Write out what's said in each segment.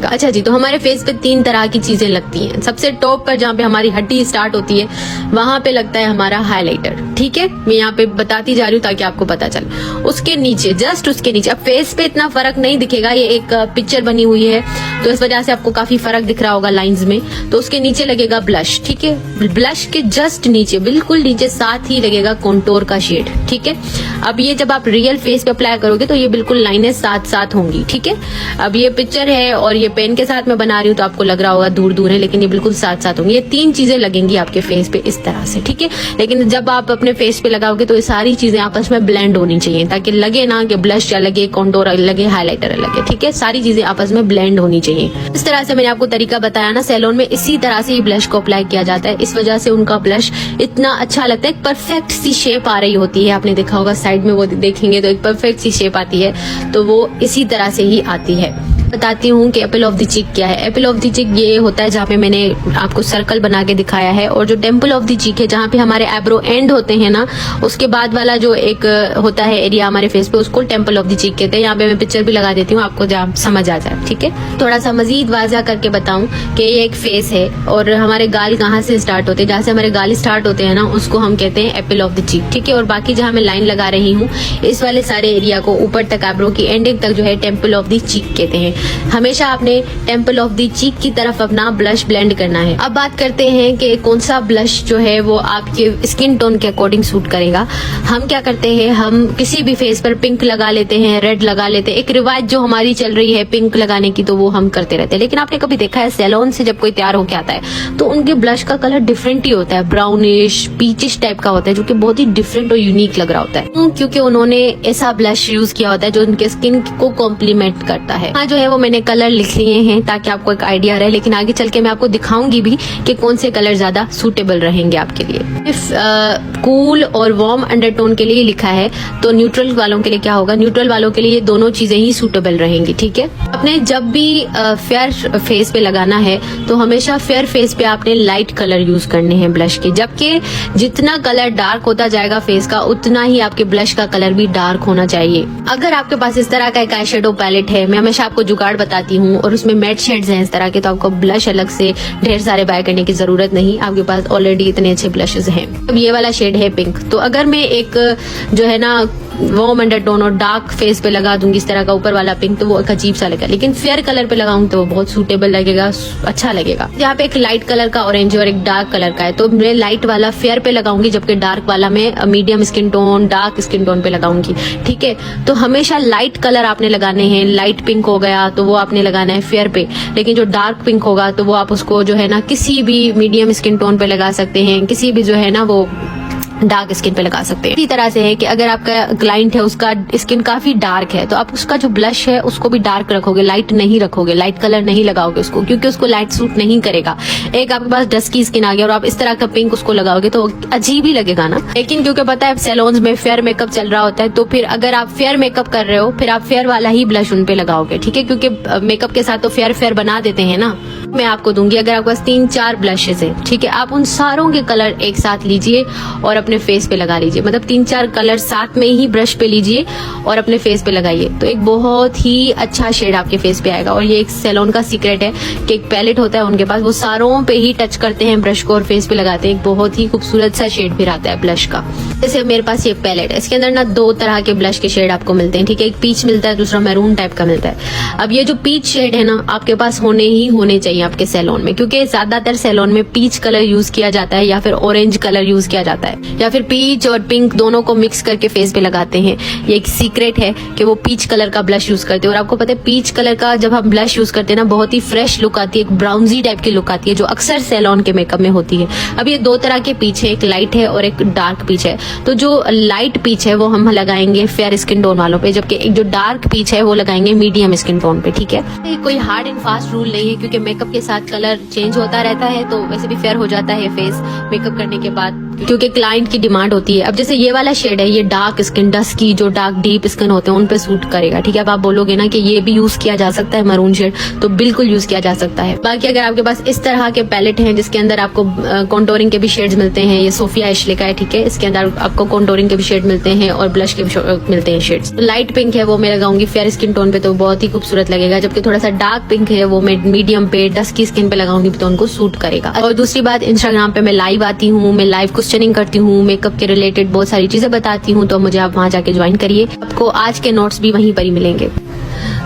अच्छा जी, तो हमारे फेस पे 3 तरह की चीजें लगती हैं। सबसे टॉप पर जहाँ पे हमारी हड्डी स्टार्ट होती है वहां पे लगता है हमारा हाइलाइटर। ठीक है, मैं यहाँ पे बताती जा रही हूँ ताकि आपको पता चले। उसके नीचे, जस्ट उसके नीचे, अब फेस पे इतना फर्क नहीं दिखेगा, ये एक पिक्चर बनी हुई है तो इस वजह से आपको काफी फर्क दिख रहा होगा लाइंस में। तो उसके नीचे लगेगा ब्लश। ठीक है, ब्लश के जस्ट नीचे, बिल्कुल नीचे, साथ ही लगेगा कॉन्टोर का शेड। ठीक है, अब ये जब आप रियल फेस पे अप्लाई करोगे तो ये बिल्कुल लाइनें साथ साथ होंगी। ठीक है, अब ये पिक्चर है और ये पेन के साथ मैं बना रही हूँ तो आपको लग रहा होगा दूर दूर है, लेकिन ये बिल्कुल साथ साथ होंगी। ये 3 चीजें लगेंगी आपके फेस पे इस तरह से। ठीक है, लेकिन जब आप अपने फेस पे लगाओगे तो ये सारी चीजें आपस में ब्लेंड होनी चाहिए ताकि लगे ना कि ब्लश लगे, कॉन्टोर लगे, हाइलाइटर लगे। ठीक है, सारी चीजें आपस में ब्लेंड होनी चाहिए। इस तरह से मैंने आपको तरीका बताया ना, सैलून में इसी तरह से ही ब्लश को अप्लाई किया जाता है। इस वजह से उनका ब्लश इतना अच्छा लगता है, परफेक्ट सी शेप आ रही होती है। आपने देखा होगा साइड में वो देखेंगे तो एक परफेक्ट सी शेप आती है, तो वो इसी तरह से ही आती है। बताती हूँ कि एप्पल ऑफ द चीक क्या है। एप्पल ऑफ द चीक ये होता है जहाँ पे मैंने आपको सर्कल बना के दिखाया है, और जो टेम्पल ऑफ द चीक है जहाँ पे हमारे एब्रो एंड होते हैं ना, उसके बाद वाला जो एक होता है एरिया हमारे फेस पे, उसको टेम्पल ऑफ द चीक कहते हैं। यहाँ पे मैं पिक्चर भी लगा देती हूँ आपको जहाँ समझ आ जाए। ठीक है, थोड़ा सा मजीद वाज़ा करके बताऊं कि ये एक फेस है और हमारे गाल कहाँ से स्टार्ट होते हैं, जहाँ से हमारे गाल स्टार्ट होते हैं ना, उसको हम कहते हैं एप्पल ऑफ द चीक। ठीक है, और बाकी जहाँ मैं लाइन लगा रही हूँ इस वाले सारे एरिया को ऊपर तक एब्रो की एंडिंग तक जो है टेम्पल ऑफ द चीक कहते हैं। हमेशा आपने टेम्पल ऑफ द चीक की तरफ अपना ब्लश ब्लेंड करना है। अब बात करते हैं कि कौन सा ब्लश जो है वो आपके स्किन टोन के अकॉर्डिंग सूट करेगा। हम क्या करते हैं, हम किसी भी फेस पर पिंक लगा लेते हैं, रेड लगा लेते हैं। एक रिवाज जो हमारी चल रही है पिंक लगाने की, तो वो हम करते रहते हैं। लेकिन आपने कभी देखा है सैलून से जब कोई तैयार होके आता है तो उनके ब्लश का कलर डिफरेंट ही होता है, ब्राउनिश पीचिश टाइप का होता है, जो कि बहुत ही डिफरेंट और यूनिक लग रहा होता है, क्योंकि उन्होंने ऐसा ब्लश यूज किया होता है जो उनके स्किन को कॉम्प्लीमेंट करता है। हाँ, जो है वो मैंने कलर लिख लिए हैं ताकि आपको एक आइडिया रहे, लेकिन आगे चल के मैं आपको दिखाऊंगी भी कि कौन से कलर ज्यादा सूटेबल रहेंगे आपके लिए। कूल और वार्म अंडरटोन के लिए लिखा है, तो न्यूट्रल वालों के लिए क्या होगा, न्यूट्रल वालों के लिए ये दोनों चीजें ही सूटेबल रहेंगी। ठीक है, आपने जब भी फेयर फेस पे लगाना है तो हमेशा फेयर फेस पे आपने लाइट कलर यूज करने हैं ब्लश के, जबकि जितना कलर डार्क होता जाएगा फेस का उतना ही आपके ब्लश का कलर भी डार्क होना चाहिए। अगर आपके पास इस तरह का एक आई शेडो पैलेट है, मैं हमेशा आपको जुगाड़ बताती हूँ, और उसमें मैट शेड्स हैं इस तरह के, तो आपको ब्लश अलग से ढेर सारे बाय करने की जरूरत नहीं, आपके पास ऑलरेडी इतने अच्छे ब्लशेस हैं। अब ये वाला शेड है पिंक, तो अगर मैं एक जो है ना वार्म अंडरटोन और डार्क फेस पे लगा दूंगी इस तरह का ऊपर वाला पिंक, तो वो एक अजीब सा लगेगा, लेकिन फेयर कलर पे लगाऊंगी तो वो बहुत सूटेबल लगेगा, अच्छा लगेगा। यहाँ पे एक लाइट कलर का ऑरेंज और एक डार्क कलर का है, तो मैं लाइट वाला फेयर पे लगाऊंगी, जबकि डार्क वाला मैं medium skin tone, dark skin tone पे लगाऊंगी। ठीक है, तो हमेशा लाइट कलर आपने लगाने हैं। लाइट पिंक हो गया तो वो आपने लगाना है फेयर पे, लेकिन जो डार्क पिंक होगा तो वो आप उसको जो है ना किसी भी मीडियम स्किन टोन पे लगा सकते हैं, किसी भी जो है ना वो डार्क स्किन पे लगा सकते हैं। इसी तरह से है कि अगर आपका क्लाइंट है उसका स्किन काफी डार्क है तो आप उसका जो ब्लश है उसको भी डार्क रखोगे, लाइट नहीं रखोगे, लाइट कलर नहीं लगाओगे उसको, क्योंकि उसको लाइट सूट नहीं करेगा। एक आपके पास डस्की स्किन आ गया और आप इस तरह का पिंक उसको लगाओगे तो अजीब ही लगेगा ना। लेकिन क्योंकि पता है सैलून्स में फेयर मेकअप चल रहा होता है, तो फिर अगर आप फेयर मेकअप कर रहे हो फिर आप फेयर वाला ही ब्लश उन पे लगाओगे। ठीक है, क्योंकि मेकअप के साथ तो फेयर फेयर बना देते हैं ना। मैं आपको दूंगी, अगर आपके पास 3-4 ब्लशेस है, ठीक है, आप उन सारों के कलर एक साथ लीजिए और अपने फेस पे लगा लीजिए, मतलब 3-4 कलर साथ में ही ब्रश पे लीजिए और अपने फेस पे लगाइए, तो एक बहुत ही अच्छा शेड आपके फेस पे आएगा। और ये एक सैलून का सीक्रेट है कि एक पैलेट होता है उनके पास, वो सारों पे ही टच करते हैं ब्रश को और फेस पे लगाते हैं, एक बहुत ही खूबसूरत सा शेड फिर आता है ब्लश का। जैसे मेरे पास ये पैलेट है, इसके अंदर ना 2 तरह के ब्लश के शेड आपको मिलते हैं। ठीक है, एक पीच मिलता है, दूसरा मैरून टाइप का मिलता है। अब ये जो पीच शेड है ना आपके पास होने चाहिए आपके सैलून में, क्योंकि ज्यादातर सैलून में पीच कलर यूज किया जाता है या फिर ऑरेंज कलर यूज किया जाता है, या फिर पीच और पिंक दोनों को मिक्स करके फेस पे लगाते हैं। ये एक सीक्रेट है कि वो पीच कलर का ब्लश यूज करते हैं। और आपको पता है पीच कलर का जब हम ब्लश यूज करते हैं ना बहुत ही फ्रेश लुक आती है, एक ब्राउनजी टाइप की लुक आती है जो अक्सर सैलून के मेकअप में होती है। अब ये 2 तरह के पीच है, एक लाइट है और एक डार्क पीच है। तो जो लाइट पीच है वो हम लगाएंगे फेयर स्किन टोन वालों पे, जबकि एक जो डार्क पीच है वो लगाएंगे मीडियम स्किन टोन पे। ठीक है, कोई हार्ड एंड फास्ट रूल नहीं है, क्योंकि मेकअप के साथ कलर चेंज होता रहता है, तो वैसे भी फेयर हो जाता है फेस मेकअप करने के बाद। क्योंकि क्लाइंट की डिमांड होती है। अब जैसे ये वाला शेड है, ये डार्क स्किन, डस्की, जो डार्क डीप स्किन होते हैं उन पे सूट करेगा, ठीक है। अब आप बोलोगे ना कि ये भी यूज किया जा सकता है मरून शेड, तो बिल्कुल यूज किया जा सकता है। बाकी अगर आपके पास इस तरह के पैलेट हैं जिसके अंदर आपको कॉन्टोरिंग के भी शेड्स मिलते हैं, ये सोफिया एशले का है, ठीक है। इसके अंदर आपको कॉन्टोरिंग के भी शेड मिलते हैं और ब्लश के भी मिलते हैं शेड्स। लाइट पिंक है वो मैं लगाऊंगी फेयर स्किन टोन पे, तो बहुत ही खूबसूरत लगेगा। जबकि थोड़ा सा डार्क पिंक है वो मैं मीडियम पे डस्की स्किन पे लगाऊंगी तो उनको सूट करेगा। और दूसरी बात, इंस्टाग्राम पे मैं लाइव आती हूँ, मैं लाइव क्वेश्चनिंग करती हूँ, मेकअप के रिलेटेड बहुत सारी चीजें बताती हूँ, तो मुझे आप वहां जाके ज्वाइन करिए। आपको आज के नोट्स भी वहीं पर ही मिलेंगे।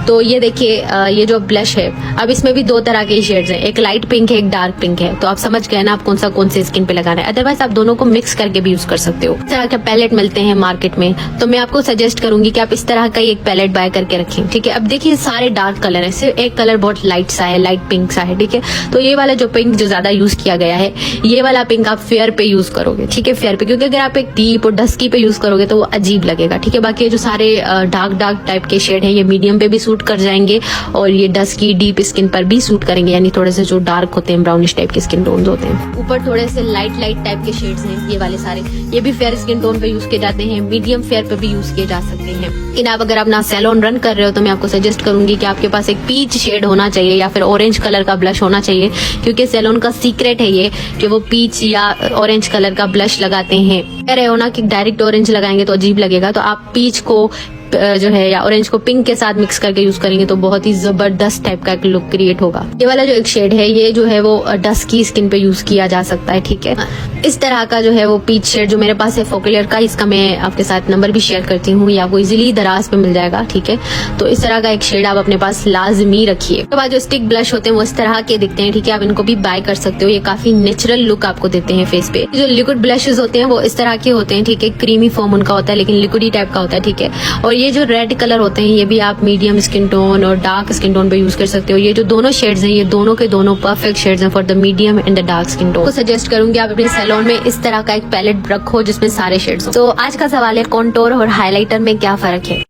तो ये देखिए, ये जो ब्लश है, अब इसमें भी दो तरह के शेड्स हैं, एक लाइट पिंक है, एक डार्क पिंक है। तो आप समझ गए ना आप कौन से स्किन पे लगाना है। अदरवाइज आप दोनों को मिक्स करके भी यूज कर सकते हो। इस तरह के पैलेट मिलते हैं मार्केट में, तो मैं आपको सजेस्ट करूंगी कि आप इस तरह का एक पैलेट बाय करके रखें, ठीक है। अब देखिए सारे डार्क कलर है, सिर्फ एक कलर बहुत लाइट सा है, लाइट पिंक सा है, ठीक है। तो ये वाला जो पिंक जो ज्यादा यूज किया गया है, ये वाला पिंक आप फेयर पे यूज करोगे, ठीक है, फेयर पे। क्योंकि अगर आप एक डीप और डस्की पे यूज करोगे तो वो अजीब लगेगा, ठीक है। बाकी जो सारे डार्क टाइप के शेड है ये मीडियम पे भी सूट कर जाएंगे और ये डस्की डीप स्किन पर भी सूट करेंगे, यानी थोड़े से जो डार्क होते हैं, ब्राउनिश टाइप के स्किन टोन्स होते हैं। ऊपर थोड़े से लाइट टाइप के शेड्स हैं, ये वाले सारे, ये भी फेयर स्किन टोन पे यूज किए जाते हैं, मीडियम फेयर पे भी यूज किए जा सकते हैं। लेकिन आप अगर अपना सैलून रन कर रहे हो तो मैं आपको सजेस्ट करूंगी कि आपके पास एक पीच शेड होना चाहिए या फिर ऑरेंज कलर का ब्लश होना चाहिए, क्योंकि सैलून का सीक्रेट है ये कि वो पीच या ऑरेंज कलर का ब्लश लगाते हैं। कह रहे हो ना कि डायरेक्ट ऑरेंज लगाएंगे तो अजीब लगेगा, तो आप पीच को जो है या ऑरेंज को पिंक के साथ मिक्स करके यूज करेंगे तो बहुत ही जबरदस्त टाइप का एक लुक क्रिएट होगा। ये वाला जो एक शेड है ये जो है वो डस्की स्किन पे यूज किया जा सकता है, ठीक है। इस तरह का जो है वो पीच शेड जो मेरे पास है फोकलियर का, इसका मैं आपके साथ नंबर भी शेयर करती हूँ, या आपको इजीली दराज पे मिल जाएगा, ठीक है। तो इस तरह का एक शेड आप अपने पास लाजमी रखिए। उसके बाद जो स्टिक ब्लश होते हैं वो इस तरह के दिखते हैं, ठीक है। आप इनको भी बाय कर सकते हो, ये काफी नेचुरल लुक आपको देते हैं फेस पे। जो लिक्विड ब्लशेस होते हैं वो इस तरह के होते हैं, ठीक है, क्रीमी फॉर्म उनका होता है लेकिन लिक्विडी टाइप का होता है, ठीक है। और ये जो रेड कलर होते हैं ये भी आप मीडियम स्किन टोन और डार्क स्किन टोन पे यूज कर सकते हो। ये जो दोनों शेड्स हैं ये दोनों के दोनों परफेक्ट शेड्स हैं for the medium and the dark skin tone. तो सजेस्ट करूंगी आप अपने सैलून में इस तरह का एक पैलेट रखो जिसमें सारे शेड्स हो। तो आज का सवाल है, कॉन्टोर और हाइलाइटर में क्या फर्क है।